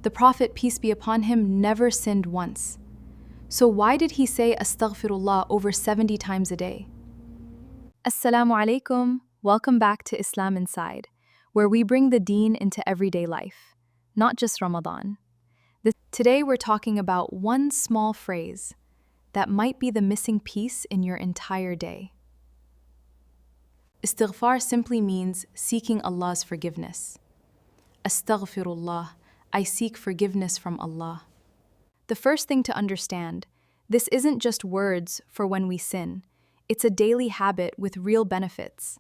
The Prophet, peace be upon him, never sinned once. So why did he say Astaghfirullah over 70 times a day? Assalamu alaikum. Welcome back to Islam Inside, where we bring the deen into everyday life, not just Ramadan. Today we're talking about one small phrase that might be the missing piece in your entire day. Istighfar simply means seeking Allah's forgiveness. Astaghfirullah, I seek forgiveness from Allah. The first thing to understand, this isn't just words for when we sin. It's a daily habit with real benefits.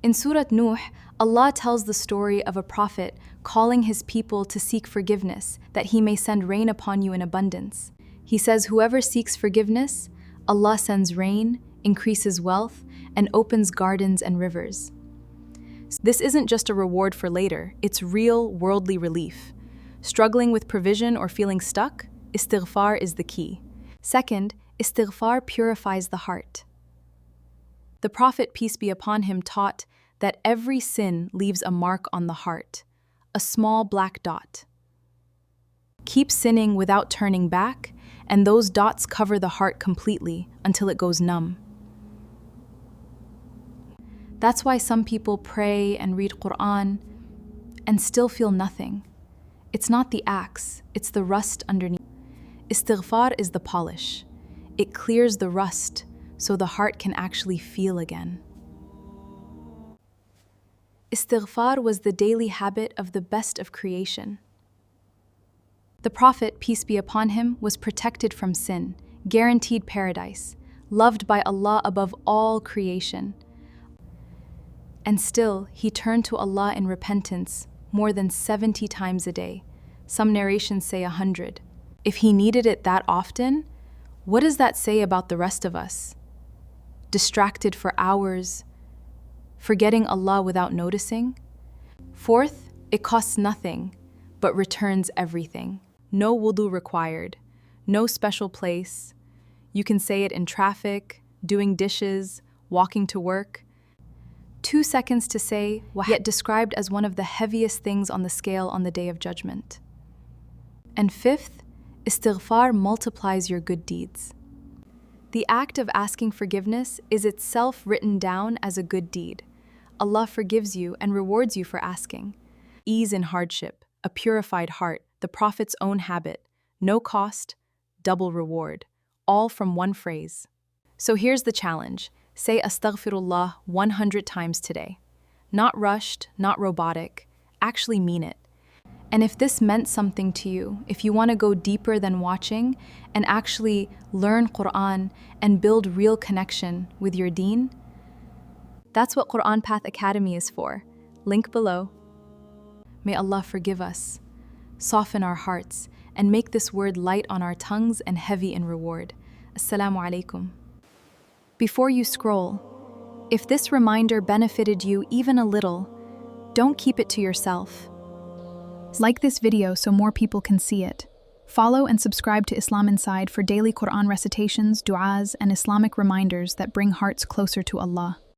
In Surah Nuh, Allah tells the story of a prophet calling his people to seek forgiveness, that he may send rain upon you in abundance. He says, whoever seeks forgiveness, Allah sends rain, increases wealth, and opens gardens and rivers. This isn't just a reward for later, it's real worldly relief. Struggling with provision or feeling stuck? Istighfar is the key. Second, Istighfar purifies the heart. The Prophet, peace be upon him, taught that every sin leaves a mark on the heart, a small black dot. Keep sinning without turning back, and those dots cover the heart completely until it goes numb. That's why some people pray and read Quran and still feel nothing. It's not the axe, it's the rust underneath. Istighfar is the polish. It clears the rust so the heart can actually feel again. Istighfar was the daily habit of the best of creation. The Prophet, peace be upon him, was protected from sin, guaranteed paradise, loved by Allah above all creation. And still, he turned to Allah in repentance more than 70 times a day. Some narrations say 100. If he needed it that often, what does that say about the rest of us? Distracted for hours, forgetting Allah without noticing? Fourth, it costs nothing, but returns everything. No wudu required, no special place. You can say it in traffic, doing dishes, walking to work. 2 seconds to say, yet described as one of the heaviest things on the scale on the Day of Judgment. And fifth, Istighfar multiplies your good deeds. The act of asking forgiveness is itself written down as a good deed. Allah forgives you and rewards you for asking. Ease in hardship, a purified heart, the Prophet's own habit, no cost, double reward, all from one phrase. So here's the challenge. Say Astaghfirullah 100 times today. Not rushed, not robotic, actually mean it. And if this meant something to you, if you want to go deeper than watching and actually learn Quran and build real connection with your deen, that's what Quran Path Academy is for. Link below. May Allah forgive us, soften our hearts, and make this word light on our tongues and heavy in reward. Assalamu alaikum. Before you scroll, if this reminder benefited you even a little, don't keep it to yourself. Like this video so more people can see it. Follow and subscribe to Islam Inside for daily Quran recitations, du'as, and Islamic reminders that bring hearts closer to Allah.